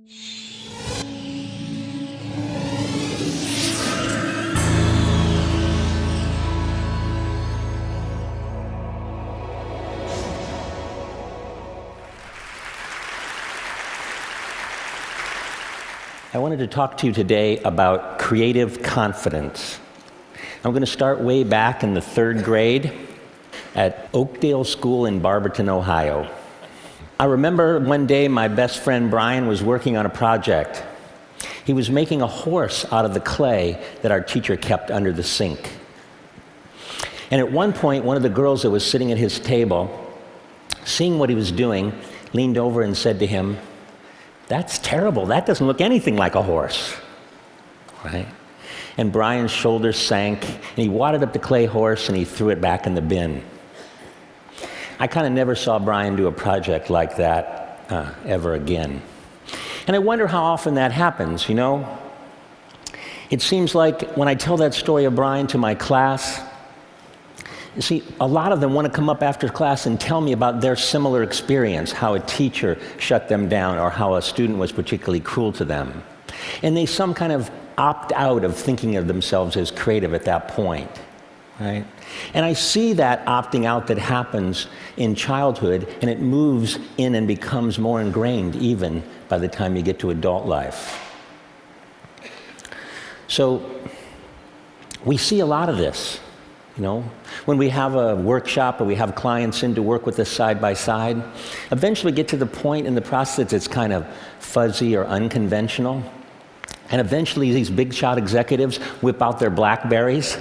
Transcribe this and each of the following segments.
I wanted to talk to you today about creative confidence. I'm going to start way back in the 3rd grade at Oakdale School in Barberton, Ohio. I remember one day my best friend Brian was working on a project. He was making a horse out of the clay that our teacher kept under the sink. And at one point, one of the girls that was sitting at his table, seeing what he was doing, leaned over and said to him, "That's terrible. That doesn't look anything like a horse." Right? And Brian's shoulders sank, and he wadded up the clay horse and he threw it back in the bin. I kind of never saw Brian do a project like that ever again. And I wonder how often that happens, you know? It seems like when I tell that story of Brian to my class, you see, a lot of them want to come up after class and tell me about their similar experience, how a teacher shut them down or how a student was particularly cruel to them. And they some kind of opt out of thinking of themselves as creative at that point, right? And I see that opting out that happens in childhood, and it moves in and becomes more ingrained even by the time you get to adult life. So we see a lot of this. You know, when we have a workshop or we have clients in to work with us side by side, eventually we get to the point in the process that's kind of fuzzy or unconventional. And eventually these big shot executives whip out their BlackBerries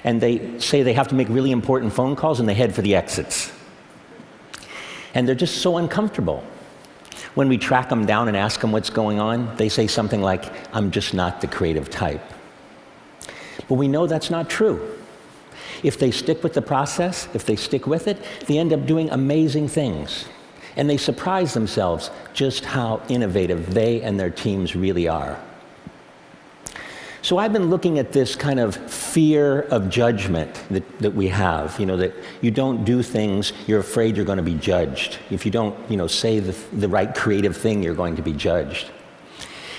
and they say they have to make really important phone calls and they head for the exits. And they're just so uncomfortable. When we track them down and ask them what's going on, they say something like, "I'm just not the creative type." But we know that's not true. If they stick with the process, if they stick with it, they end up doing amazing things. And they surprise themselves just how innovative they and their teams really are. So I've been looking at this kind of fear of judgment that we have, you know, that you don't do things, you're afraid you're going to be judged. If you don't, you know, say the right creative thing, you're going to be judged.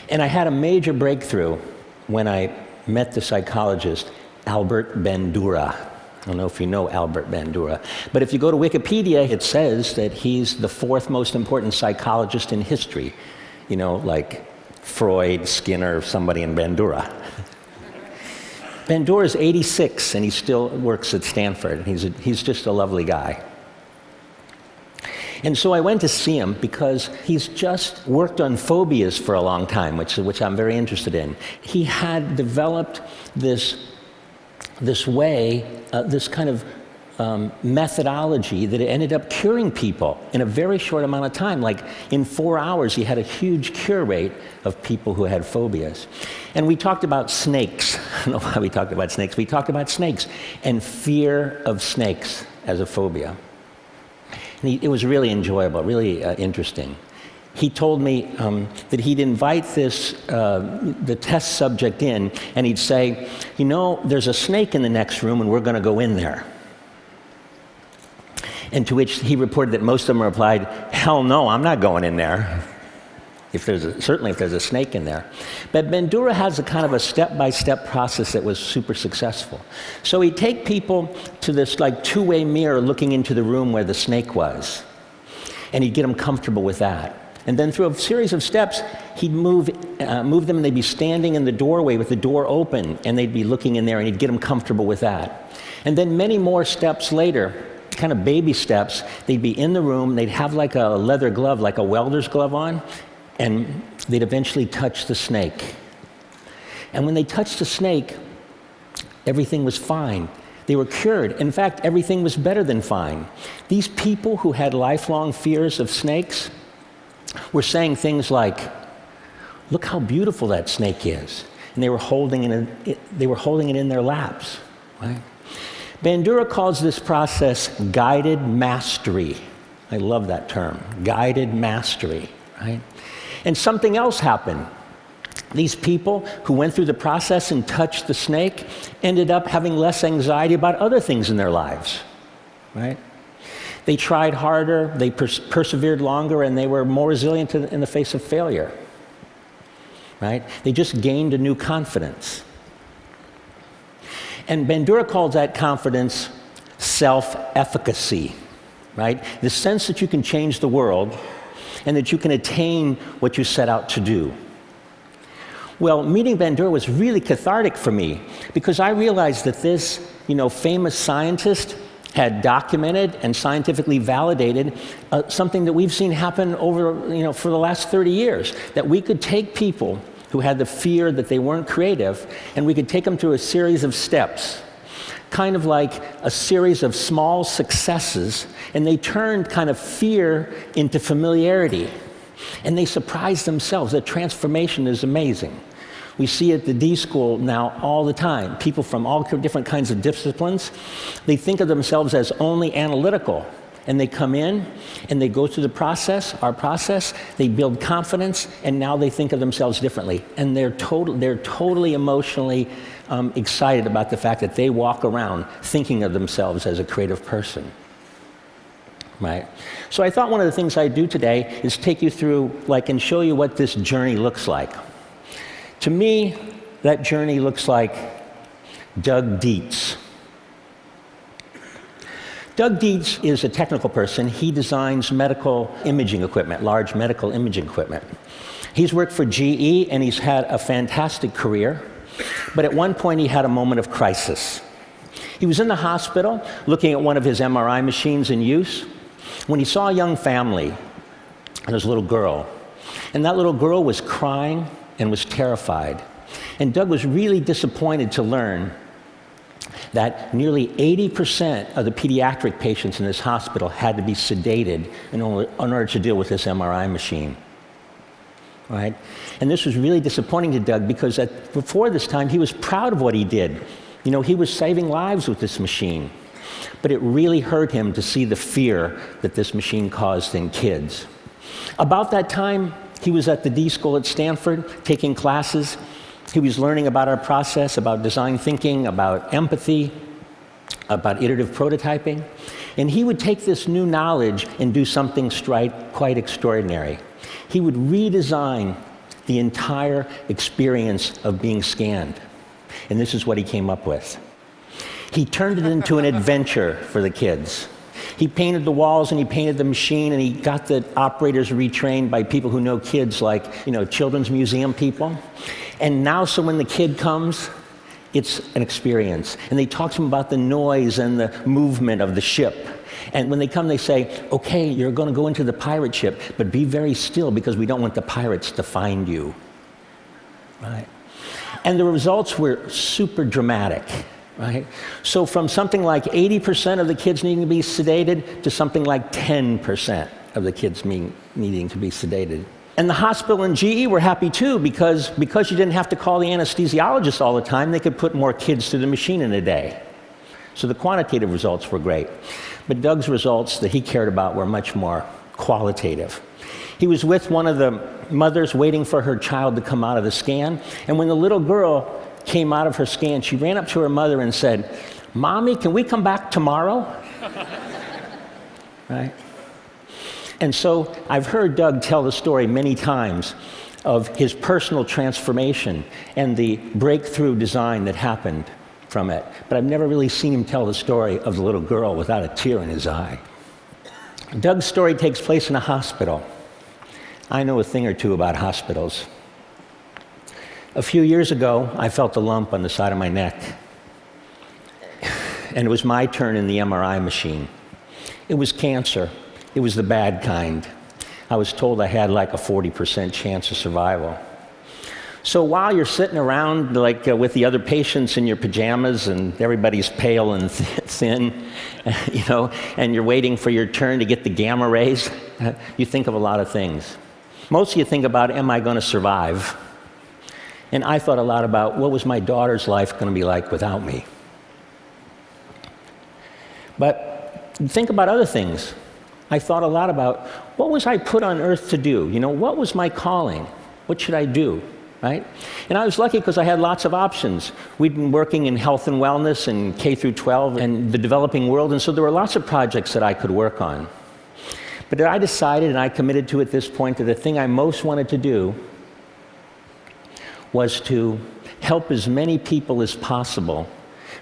And I had a major breakthrough when I met the psychologist Albert Bandura. I don't know if you know Albert Bandura, but if you go to Wikipedia, it says that he's the 4th most important psychologist in history. You know, like Freud, Skinner, somebody in Bandura. Bandura is 86, and he still works at Stanford. He's just a lovely guy. And so I went to see him because he's just worked on phobias for a long time, which I'm very interested in. He had developed this way, this kind of methodology that ended up curing people in a very short amount of time. Like in 4 hours, he had a huge cure rate of people who had phobias. And we talked about snakes. I don't know why we talked about snakes. We talked about snakes and fear of snakes as a phobia. And it was really enjoyable, really interesting. He told me that he'd invite the test subject in, and he'd say, "You know, there's a snake in the next room, and we're going to go in there." And to which he reported that most of them replied, "Hell no, I'm not going in there." Certainly if there's a snake in there. But Bandura has a kind of a step-by-step process that was super successful. So he'd take people to this like two-way mirror looking into the room where the snake was, and he'd get them comfortable with that. And then through a series of steps, he'd move them, and they'd be standing in the doorway with the door open, and they'd be looking in there, and he'd get them comfortable with that. And then many more steps later, kind of baby steps, they'd be in the room, they'd have like a leather glove, like a welder's glove on, and they'd eventually touch the snake. And when they touched the snake, everything was fine. They were cured. In fact, everything was better than fine. These people who had lifelong fears of snakes were saying things like, "Look how beautiful that snake is." And they were holding it in their laps, right? Bandura calls this process guided mastery. I love that term, guided mastery, right? And something else happened. These people who went through the process and touched the snake ended up having less anxiety about other things in their lives, right? They tried harder, they persevered longer, and they were more resilient in the face of failure. right? They just gained a new confidence. And Bandura calls that confidence self-efficacy, right? The sense that you can change the world and that you can attain what you set out to do. Well, meeting Bandura was really cathartic for me because I realized that this, famous scientist had documented and scientifically validated something that we've seen happen over, for the last 30 years, that we could take people who had the fear that they weren't creative, and we could take them through a series of steps, kind of like a series of small successes, and they turned kind of fear into familiarity. And they surprised themselves. The transformation is amazing. We see at the D School now all the time. People from all different kinds of disciplines, they think of themselves as only analytical. And they come in and they go through the process, our process, they build confidence, and now they think of themselves differently. And they're totally emotionally excited about the fact that they walk around thinking of themselves as a creative person. Right? So I thought one of the things I'd do today is take you through, and show you what this journey looks like. To me, that journey looks like Doug Dietz. Doug Dietz is a technical person. He designs medical imaging equipment, large medical imaging equipment. He's worked for GE, and he's had a fantastic career. But at one point, he had a moment of crisis. He was in the hospital looking at one of his MRI machines in use when he saw a young family and his little girl. And that little girl was crying and was terrified. And Doug was really disappointed to learn that nearly 80% of the pediatric patients in this hospital had to be sedated in order to deal with this MRI machine. Right? And this was really disappointing to Doug because before this time, he was proud of what he did. He was saving lives with this machine. But it really hurt him to see the fear that this machine caused in kids. About that time, he was at the D School at Stanford taking classes. He was learning about our process, about design thinking, about empathy, about iterative prototyping. And he would take this new knowledge and do something quite extraordinary. He would redesign the entire experience of being scanned. And this is what he came up with. He turned it into an adventure for the kids. He painted the walls and he painted the machine, and he got the operators retrained by people who know kids, like, children's museum people. And now, so when the kid comes, it's an experience. And they talk to him about the noise and the movement of the ship. And when they come, they say, okay, you're going to go into the pirate ship, but be very still because we don't want the pirates to find you. Right? And the results were super dramatic. Right? So from something like 80% of the kids needing to be sedated to something like 10% of the kids needing to be sedated. And the hospital and GE were happy too because you didn't have to call the anesthesiologist all the time, they could put more kids through the machine in a day. So the quantitative results were great. But Doug's results that he cared about were much more qualitative. He was with one of the mothers waiting for her child to come out of the scan, and when the little girl came out of her scan, she ran up to her mother and said, "Mommy, can we come back tomorrow?" Right? And so I've heard Doug tell the story many times of his personal transformation and the breakthrough design that happened from it. But I've never really seen him tell the story of the little girl without a tear in his eye. Doug's story takes place in a hospital. I know a thing or two about hospitals. A few years ago, I felt a lump on the side of my neck. And it was my turn in the MRI machine. It was cancer. It was the bad kind. I was told I had like a 40% chance of survival. So while you're sitting around with the other patients in your pajamas and everybody's pale and thin, and you're waiting for your turn to get the gamma rays, you think of a lot of things. Most of you think about, am I going to survive? And I thought a lot about, what was my daughter's life going to be like without me? But think about other things. I thought a lot about, what was I put on earth to do? What was my calling? What should I do? Right? And I was lucky because I had lots of options. We'd been working in health and wellness and K through 12 and the developing world, and so there were lots of projects that I could work on. But I decided, and I committed to at this point, that the thing I most wanted to do was to help as many people as possible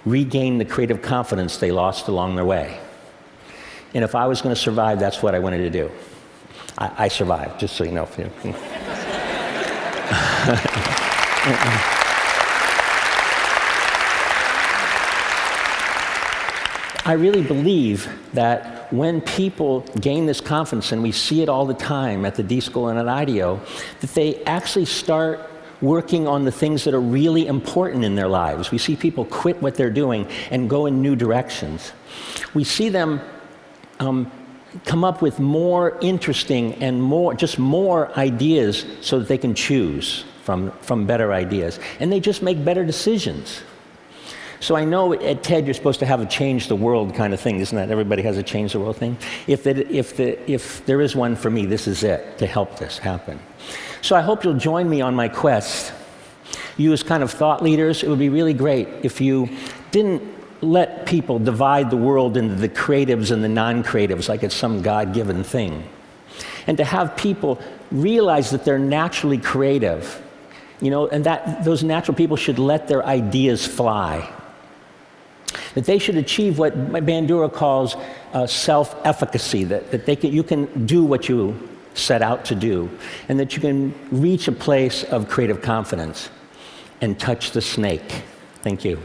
regain the creative confidence they lost along their way. And if I was going to survive, that's what I wanted to do. I survived, just so you know. I really believe that when people gain this confidence, and we see it all the time at the D School and at IDEO, that they actually start working on the things that are really important in their lives. We see people quit what they're doing and go in new directions. We see them come up with more interesting and more ideas so that they can choose from better ideas. And they just make better decisions. So I know at TED you're supposed to have a change the world kind of thing, isn't that? Everybody has a change the world thing. If there is one for me, this is it, to help this happen. So I hope you'll join me on my quest. You as kind of thought leaders, it would be really great if you didn't let people divide the world into the creatives and the non-creatives like it's some God-given thing. And to have people realize that they're naturally creative, and that those natural people should let their ideas fly. That they should achieve what Bandura calls self-efficacy, that you can do what you set out to do, and that you can reach a place of creative confidence and touch the snake. Thank you.